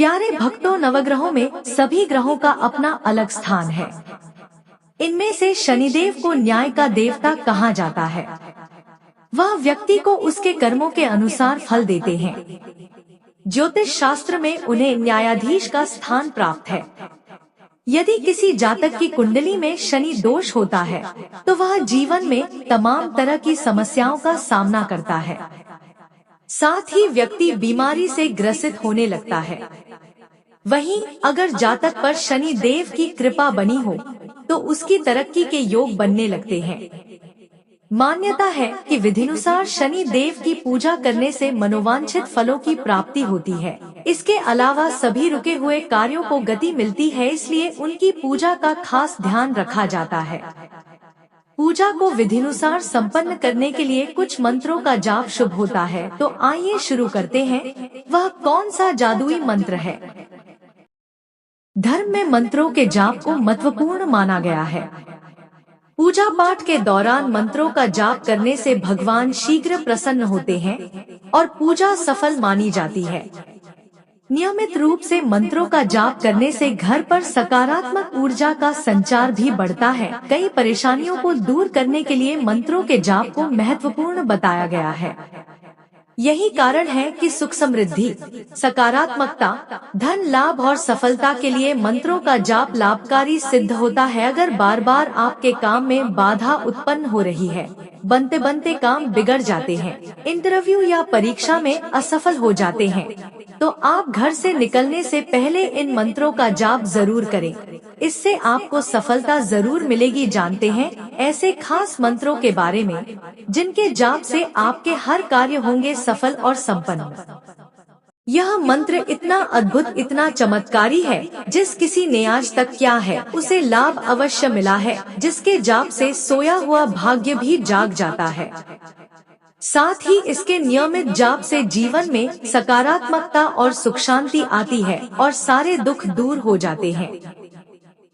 प्यारे भक्तों, नवग्रहों में सभी ग्रहों का अपना अलग स्थान है। इनमें से शनिदेव को न्याय का देवता कहा जाता है। वह व्यक्ति को उसके कर्मों के अनुसार फल देते हैं। ज्योतिष शास्त्र में उन्हें न्यायाधीश का स्थान प्राप्त है। यदि किसी जातक की कुंडली में शनि दोष होता है तो वह जीवन में तमाम तरह की समस्याओं का सामना करता है। साथ ही व्यक्ति बीमारी से ग्रसित होने लगता है। वहीं अगर जातक पर शनि देव की कृपा बनी हो तो उसकी तरक्की के योग बनने लगते हैं। मान्यता है कि विधिनुसार शनि देव की पूजा करने से मनोवांछित फलों की प्राप्ति होती है। इसके अलावा सभी रुके हुए कार्यों को गति मिलती है, इसलिए उनकी पूजा का खास ध्यान रखा जाता है। पूजा को विधिनुसार संपन्न करने के लिए कुछ मंत्रों का जाप शुभ होता है। तो आइए शुरू करते हैं। वह कौन सा जादुई मंत्र है? धर्म में मंत्रों के जाप को महत्वपूर्ण माना गया है। पूजा पाठ के दौरान मंत्रों का जाप करने से भगवान शीघ्र प्रसन्न होते हैं और पूजा सफल मानी जाती है। नियमित रूप से मंत्रों का जाप करने से घर पर सकारात्मक ऊर्जा का संचार भी बढ़ता है। कई परेशानियों को दूर करने के लिए मंत्रों के जाप को महत्वपूर्ण बताया गया है। यही कारण है कि सुख समृद्धि, सकारात्मकता, धन लाभ और सफलता के लिए मंत्रों का जाप लाभकारी सिद्ध होता है। अगर बार बार आपके काम में बाधा उत्पन्न हो रही है, बनते बनते काम बिगड़ जाते हैं, इंटरव्यू या परीक्षा में असफल हो जाते हैं, तो आप घर से निकलने से पहले इन मंत्रों का जाप जरूर करें। इससे आपको सफलता जरूर मिलेगी। जानते हैं ऐसे खास मंत्रों के बारे में जिनके जाप से आपके हर कार्य होंगे सफल और संपन्न। यह मंत्र इतना अद्भुत, इतना चमत्कारी है, जिस किसी ने आज तक किया है उसे लाभ अवश्य मिला है। जिसके जाप से सोया हुआ भाग्य भी जाग जाता है। साथ ही इसके नियमित जाप से जीवन में सकारात्मकता और सुख शांति आती है और सारे दुख दूर हो जाते हैं।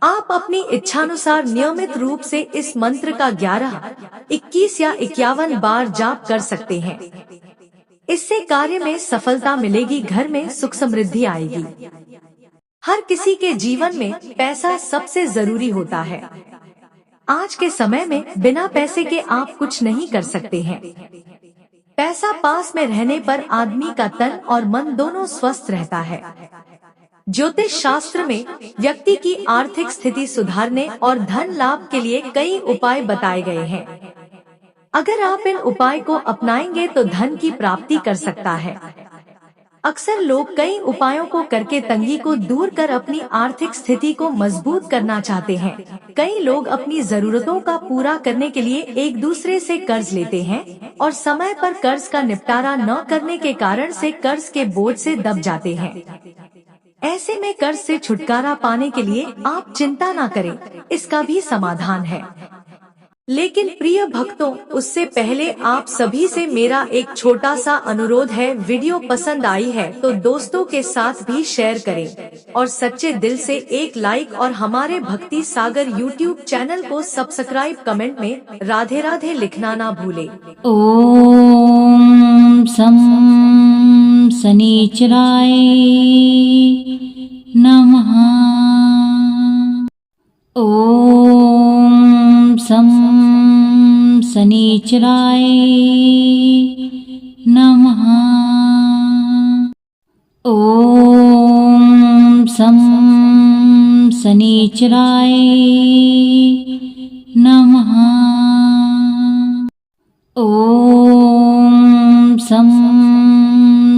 आप अपनी इच्छानुसार नियमित रूप से इस मंत्र का 11, 21 या 51 बार जाप कर सकते हैं। इससे कार्य में सफलता मिलेगी, घर में सुख समृद्धि आएगी। हर किसी के जीवन में पैसा सबसे जरूरी होता है। आज के समय में बिना पैसे के आप कुछ नहीं कर सकते हैं। पैसा पास में रहने पर आदमी का तन और मन दोनों स्वस्थ रहता है। ज्योतिष शास्त्र में व्यक्ति की आर्थिक स्थिति सुधारने और धन लाभ के लिए कई उपाय बताए गए हैं। अगर आप इन उपाय को अपनाएंगे तो धन की प्राप्ति कर सकता है। अक्सर लोग कई उपायों को करके तंगी को दूर कर अपनी आर्थिक स्थिति को मजबूत करना चाहते हैं। कई लोग अपनी जरूरतों का पूरा करने के लिए एक दूसरे से कर्ज लेते हैं और समय पर कर्ज का निपटारा न करने के कारण से कर्ज के बोझ से दब जाते हैं। ऐसे में कर्ज से छुटकारा पाने के लिए आप चिंता ना करें, इसका भी समाधान है। लेकिन प्रिय भक्तों, उससे पहले आप सभी से मेरा एक छोटा सा अनुरोध है। वीडियो पसंद आई है तो दोस्तों के साथ भी शेयर करें और सच्चे दिल से एक लाइक और हमारे भक्ति सागर यूट्यूब चैनल को सब्सक्राइब, कमेंट में राधे राधे लिखना ना भूले। ओम सं शनिचराय नमः। ओम सं शनिचराय नमः। ओम सं शनिचराय नमः। ओम सं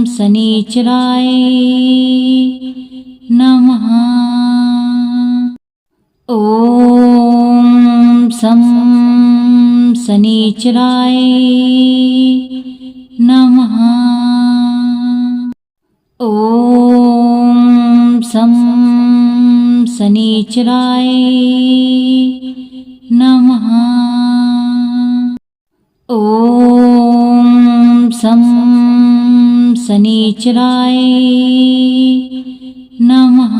शनिचराय नमः। ओम सं शनिचराय नमः। ओम सं शनिचराय नमः। ओम सं शनिचराय नमः।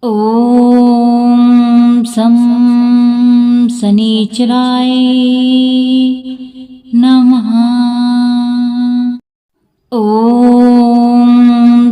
ओम सं शनिचराय नमः। ओम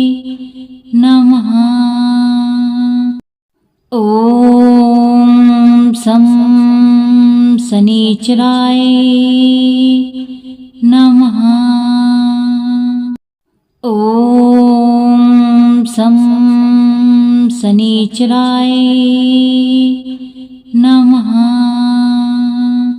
नमः। ॐ सं शनिश्चराय नमः। ॐ सं शनिश्चराय